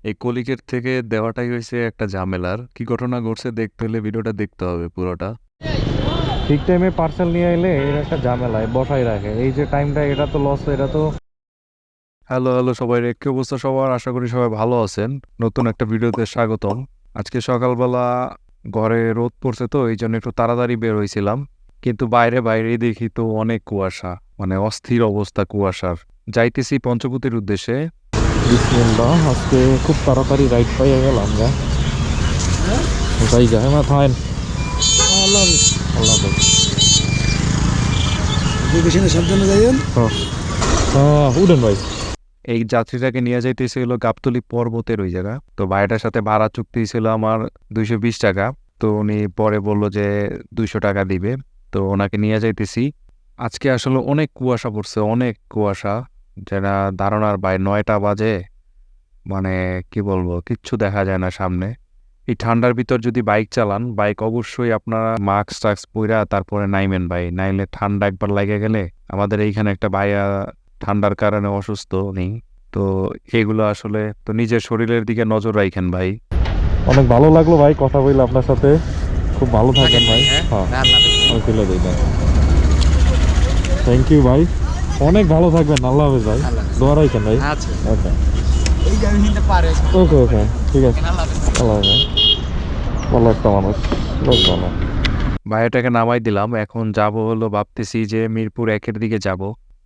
এই কলিগের থেকে দেওয়াটাই হয়েছে একটা ঝামেলার। কি ঘটনা ঘটছে দেখতে হলে ভিডিওটা দেখতে হবে পুরোটা। ঠিক টাইমে পার্সেল নিয়ে এলে এর একটা ঝামেলায় বসাই রাখে, এই যে টাইমটা এটা তো লস, এটা তো। হ্যালো হ্যালো সবাই, কি অবস্থা সবার? আশা করি সবাই ভালো আছেন। নতুন একটা ভিডিওতে স্বাগতম। আজকে সকালবেলা ঘরে রোদ পড়ছে, তো এই জন্য একটু তাড়াতাড়ি বের হয়েছিলাম, কিন্তু বাইরে দেখি তো অনেক কুয়াশা, মানে অস্থির অবস্থা কুয়াশার। যাইতেছি পঞ্চবটির উদ্দেশ্যে। বিসমিল্লাহ, আজকে খুব তাড়াতাড়ি রাইড পাইয়া গেলাম গা। যাই গা, হ্যাঁ থাকেন। আল্লাহ সাবধানে যাইয়েন। উঠেন ভাই। এই যাত্রীটাকে নিয়ে যাইতেছিল গাবতলী পর্বতের ওই জায়গা। তো ভাইটার সাথে ভাড়া চুক্তি ছিল আমার 220 টাকা। তো উনি পরে বলল যে 200 টাকা দিবে। তো ওনাকে নিয়ে যাইতেছি। আজকে আসলে অনেক কুয়াশা পড়ছে, অনেক কুয়াশা, যেটা ধারণার বাইরে। 9টা বাজে, মানে কি বলবো, কিচ্ছু দেখা যায় না সামনে। এই ঠান্ডার ভিতর যদি বাইক চালান, বাইক অবশ্যই আপনারা মাস্ক টাস্ক পইরা তারপরে নাইমেন ভাই, নাইলে ঠান্ডা একবার লাগে গেলে। আমাদের এইখানে একটা ভাইয়া ঠান্ডার কারণে অসুস্থ নেই। তো এগুলো আসলে তো নিজের শরীরের দিকে নজর রাখেন ভাই। অনেক ভালো লাগলো ভাই কথা বললে আপনার সাথে। খুব ভালো থাকেন ভাই। থ্যাংক ইউ ভাই, অনেক ভালো থাকবেন। আল্লাহ হাফেজ ভাই, দোয়া রাখেন ভাই। ওকে ওকে ওকে, ঠিক আছে। আল্লাহ হাফেজ। ভালো একটা মানুষ, বেশ ভালো। ভাইয়াটাকে নামাই দিলাম। এখন যাব হলো, ভাবতেছি যে মিরপুর 1-এর দিকে যাব।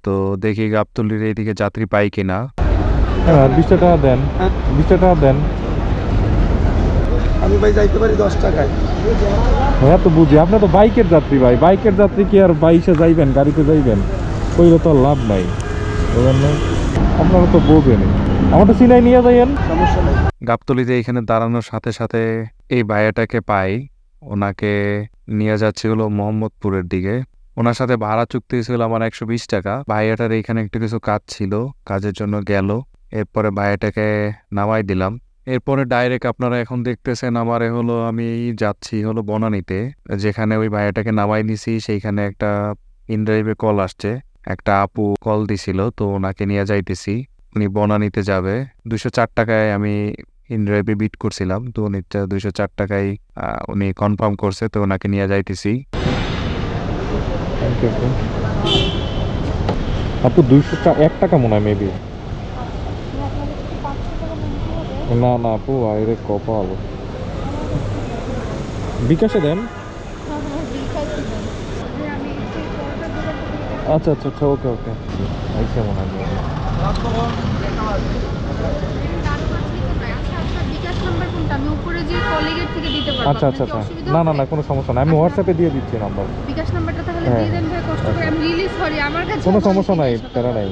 তো দেখি গাবতলীর এইদিকে যাত্রী পাই কিনা। হ্যাঁ 20 টাকা দেন, 20 টাকা দেন। আমি ভাই যাইতে পারি 10 টাকায়। হ্যাঁ তো বুঝি, আপনি তো বাইকের যাত্রী ভাই। বাইকের যাত্রী কি আর বাইসে যাইবেন, গাড়িতে যাইবেন? কইলে তো লাভ নাই, আপনারা তো বোঝেনি। আমারটা সিলাই নিয়ে যাইয়েন, সমস্যা নেই। গাবতলীতে এখানে দাঁড়ানোর সাথে সাথে এই ভাইয়াটাকে পাই। ওনাকে নিয়ে যাচ্ছে হলো মোহাম্মদপুরের দিকে। ওনার সাথে ভাড়া চুক্তি ছিল আমার 120 টাকা। ভাইয়াটার এইখানে একটু কিছু কাজ ছিল, কাজের জন্য গেল। এরপরে ভাইয়াটাকে নামাই দিলাম। এরপরে ডাইরেক্ট আপনারা এখন দেখতেছেন আমারে হলো, আমি যাচ্ছি হলো বনানীতে। যেখানে ওই ভাইয়াটাকে নামাই নিছি সেইখানে একটা ইনড্রাইভে কল আসছে। একটা আপু কল দিছিল, তো ওনাকে নিয়ে যাইতেছি। উনি বনানীতে যাবে। 204 টাকায় আমি ইনড্রাইভে বিট করছিলাম, তো উনি 204 টাকায় উনি কনফার্ম করছে, তো ওনাকে নিয়ে যাইতেছি। আপু 201 টাকা মনে হয় মেবি। না না আপু, আরে কপাল। বিকাশে দেন। আচ্ছা আচ্ছা আচ্ছা, ওকে ওকে। আইসা মনে হয়। আচ্ছা আচ্ছা আচ্ছা, না না না, কোনো সমস্যা না, আমি হোয়াটসঅ্যাপে দিয়ে দিচ্ছি নাম্বার। বিকাশ নাম্বারটা তাহলে দিয়ে দেন ভাই, কষ্ট করে। আমি রিলি সরি, আমার কাছে কোনো সমস্যা নাই, প্যারা নাই।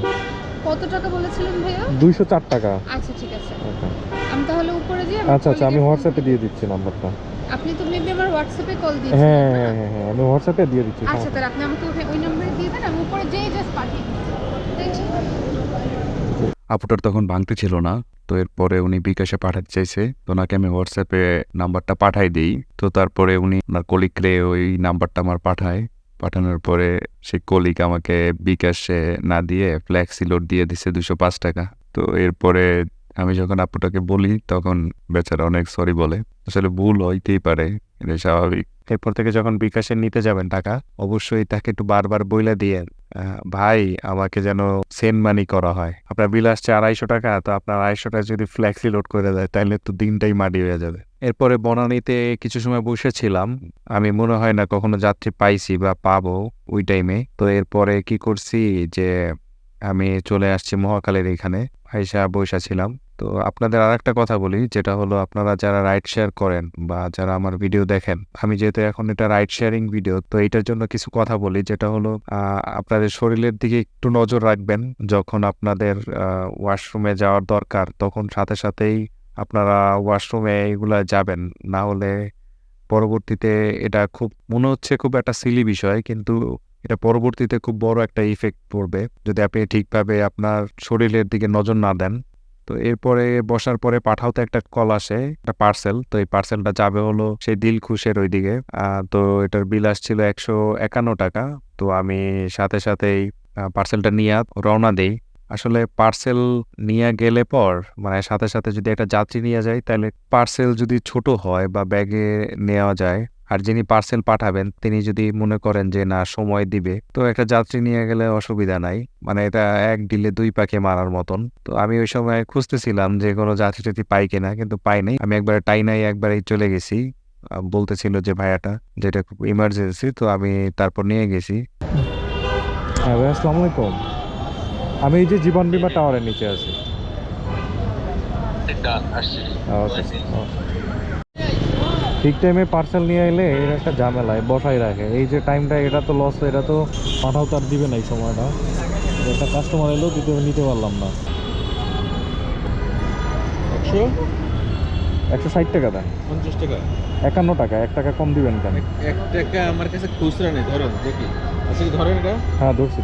কত টাকা বলেছিলেন ভাইয়া? 204 টাকা। আচ্ছা ঠিক আছে, আমি তাহলে উপরে যাই। আচ্ছা আচ্ছা, আমি হোয়াটসঅ্যাপে দিয়ে দিচ্ছি নাম্বারটা। আপনি তো মেবি আমার হোয়াটসঅ্যাপে কল দিয়েছেন। হ্যাঁ হ্যাঁ হ্যাঁ হ্যাঁ, আমি হোয়াটসঅ্যাপে দিয়ে দিচ্ছি। আচ্ছা তাহলে আপনি আমাকে ওই নম্বরে দিয়ে দেন, আমি উপরে যেই জাস্ট পাঠিয়ে দিই। আপুটার তখন ভাঙতে ছিল না, তো এরপরে উনি বিকাশে পাঠাতে চাইছে, তো ওনাকে আমি হোয়াটসঅ্যাপে নাম্বারটা পাঠাই দিই। তো তারপরে উনি ওনার কলিগরে ওই নাম্বারটা আমার পাঠায়। পাঠানোর পরে সেই কলিগ আমাকে বিকাশে না দিয়ে ফ্ল্যাক্সি লোড দিয়ে দিছে 205 টাকা। তো এরপরে আমি যখন আপুটাকে বলি, তখন বেচারা অনেক সরি বলে। আসলে ভুল হইতেই পারে, এটা স্বাভাবিক। এরপর থেকে যখন বিকাশে নিতে যাবেন টাকা, অবশ্যই তাকে একটু বারবার বইলা দিয়ে ভাই আমাকে যেন সেন্ড মানি করা হয়। আপনার বিল আসছে 250 টাকা, তো আপনার 250 টাকা যদি ফ্ল্যাক্সি লোড করে দেয়, তাহলে তো দিনটাই মাটি হয়ে যাবে। এরপরে বনানীতে কিছু সময় বসেছিলাম। আমি মনে হয় না কখনো যাত্রী পাইছি বা পাবো ওই টাইমে। তো এরপরে কি করছি যে আমি চলে আসছি মহাখালীর এখানে, আইসা বসা ছিলাম। তো আপনাদের আরেকটা কথা বলি, যেটা হলো আপনারা যারা রাইড শেয়ার করেন বা যারা আমার ভিডিও দেখেন, আমি যেহেতু এখন এটা রাইড শেয়ারিং ভিডিও, তো এটার জন্য কিছু কথা বলি, যেটা হলো আপনাদের শরীরের দিকে একটু নজর রাখবেন। যখন আপনাদের ওয়াশরুমে যাওয়ার দরকার, তখন সাথে সাথেই আপনারা ওয়াশরুমে এগুলা যাবেন, না হলে পরবর্তীতে এটা খুব মনে হচ্ছে খুব একটা সিলি বিষয়, কিন্তু এটা পরবর্তীতে খুব বড় একটা ইফেক্ট পড়বে যদি আপনি ঠিকভাবে আপনার শরীরের দিকে নজর না দেন। তো এরপরে বসার পরে পাঠাওতে একটা কল আসে, একটা পার্সেল। তো এই পার্সেলটা যাবে হলো সেই দিলখুশের ওইদিকে। তো এটার বিল আসছিল 151 টাকা। তো আমি সাথে সাথেই পার্সেলটা নিয়ে রওনা দেই। আসলে পার্সেল নিয়ে গেলে পর মানে সাথে সাথে যদি একটা যাত্রী নিয়ে যায় তাহলে পার্সেল যদি ছোট হয় বা ব্যাগে নেওয়া যায় আর যিনি পার্সেল পাঠাবেন তিনি যদি মনে করেন যে না সময় দিবে তো একটা যাত্রী নিয়ে গেলে অসুবিধা নাই মানে এটা এক ডিলে দুই পাখি মারার মতন। তো আমি ওই সময় খুঁজতেছিলাম যে কোনো যাত্রী টাত্রী পাই কিনা, কিন্তু পাই নাই। আমি একবারে টাইনাই একবারেই চলে গেছি। বলতেছিল যে ভাইয়াটা যেটা খুব ইমার্জেন্সি, তো আমি তারপর নিয়ে গেছি। হ্যাঁ ভাই, আসসালামু আলাইকুম। আমি এই যে জীবন বীমা টাওয়ারের নিচে আছি। ঠিক টাইমে পার্সেল নিয়ে এলে এর একটা ঝামেলায় বসাই রাখে। এই যে টাইমটা এটা তো লস, এটা তো পাঠাও তার দিবে না এই সময়টা। একটা কাস্টমার এলো কিন্তু নিতে পারলাম না। 160 টাকা দেন। 50 টাকা 51 টাকা, 1 টাকা কম দিবেন কেন? 1 টাকা আমার কাছে খুচরা নেই, ধরেন দেখি আচ্ছা কি ধরেন এটা। হ্যাঁ ধরছি।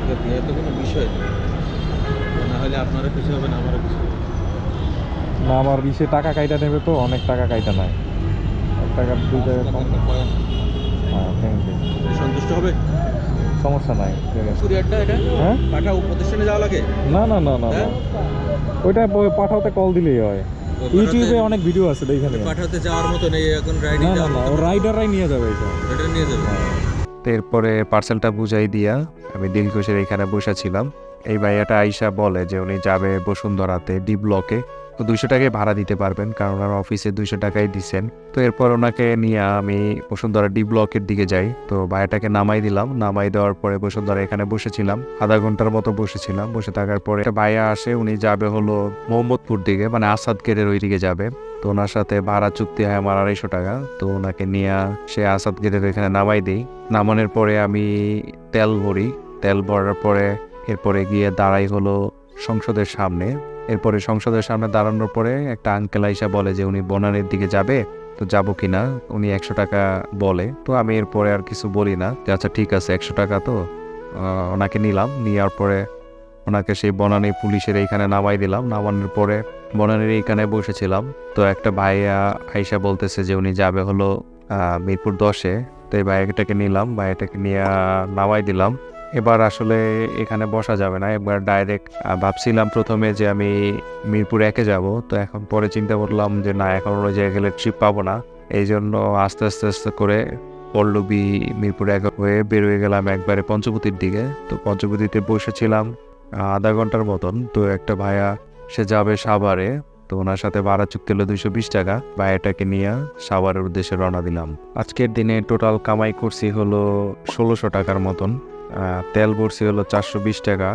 এটা তো কোনো বিষয় নেই, না হলে আপনারও কিছু হবে না আমারও কিছু হবে না, আমার ইসে টাকা কাইটা নেবে তো, অনেক টাকা কাইটা নাই। 1 টাকা 2 টাকা কম। হ্যাঁ থ্যাংক ইউ। সন্তুষ্ট হবে, সমস্যা নাই, ঠিক আছে। কুরিয়ারটা এটা হ্যাঁ পাঠাও প্রতিষ্ঠানে যাওয়া লাগে? না না না না হ্যাঁ? ওইটা পাঠাওতে কল দিলেই হয়। ইউটিউবে অনেক ভিডিও আছে এইখানে। পাঠাতে যাওয়ার মতো নেই এখন, রাইডিং না না ও রাইডাররাই নিয়ে যাবে এটা। এটা নিয়ে যাবে। তো এরপরে পার্সেলটা বুঝাই দিয়া আমি দিলখুশের এখানে বসেছিলাম। এই ভাইয়াটা আইসা বলে যে উনি যাবে বসুন্ধরাতে ডি ব্লকে, তো 200 টাকায় ভাড়া দিতে পারবেন কারণ ওনার অফিসে 200 টাকাই দিচ্ছেন। তো এরপর ওনাকে নিয়ে আমি বসুন্ধরা ডি ব্লকের দিকে যাই। তো ভাইয়াটাকে নামাই দিলাম, নামাই দেওয়ার পরে বসুন্ধরা এখানে বসেছিলাম, আধা ঘন্টার মতো বসেছিলাম। বসে থাকার পরে একটা ভাইয়া আসে, উনি যাবে হলো মোহাম্মদপুর দিকে, মানে আসাদ গেটের ওই দিকে যাবে। তো ওনার সাথে ভাড়া চুক্তি হয় আমার 250 টাকা। তো ওনাকে নিয়ে সে আসাদ গেটের এখানে নামাই দিই। নামানোর পরে আমি তেল ভরি, তেল ভরার পরে এরপরে গিয়ে দাঁড়াই হলো সংসদের সামনে। এরপরে সংসদের সামনে দাঁড়ানোর পরে একটা আঙ্কেল আইসা বলে যে উনি বনানীর দিকে যাবে, তো যাবো কিনা। উনি 100 টাকা বলে, তো আমি এরপরে আর কিছু বলি না, যে আচ্ছা ঠিক আছে 100 টাকা। তো ওনাকে নিলাম, নেওয়ার পরে ওনাকে সেই বনানী পুলিশের এইখানে নামাই দিলাম। নামানোর পরে বনানীর এইখানে বসেছিলাম। তো একটা ভাইয়া আইসা বলতেছে যে উনি যাবে হলো মিরপুর 10-এ। তো এই ভাইয়াটাকে নিলাম, ভাইয়াটাকে নিয়ে নামাই দিলাম। এবার আসলে এখানে বসা যাবে না, এবার ডাইরেক্ট ভাবছিলাম প্রথমে যে আমি মিরপুর 1-এ যাব। তো এখন পরে চিন্তা করলাম যে না, এখন ওই জায়গায় গেলে ট্রিপ পাবো না। এই জন্য আস্তে আস্তে করে পল্লবী মিরপুর 1 হয়ে বেরোয় গেলাম একবারে পঞ্চবটির দিকে। তো পঞ্চবটিতে বসেছিলাম আধা ঘন্টার মতন। তো একটা ভাইয়া সে যাবে সাভারে, তো ওনার সাথে ভাড়া চুক্তি হলো 220 টাকা। ভাইয়াটাকে নিয়ে সাভারের উদ্দেশ্যে রওনা দিলাম। আজকের দিনে টোটাল কামাই করছি হলো 1600 টাকার মতন। তেল ভরছি হলো 420 টাকা,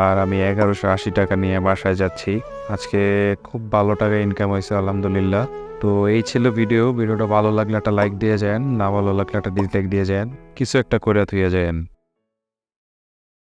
আর আমি 1180 টাকা নিয়ে বাসায় যাচ্ছি। আজকে খুব ভালো টাকা ইনকাম হয়েছে আলহামদুলিল্লাহ। তো এই ছিল ভিডিওটা ভালো লাগলে একটা লাইক দিয়ে যান, না ভালো লাগলে একটা ডিসলাইক দিয়ে যান, কিছু একটা করে থুয়ে যান।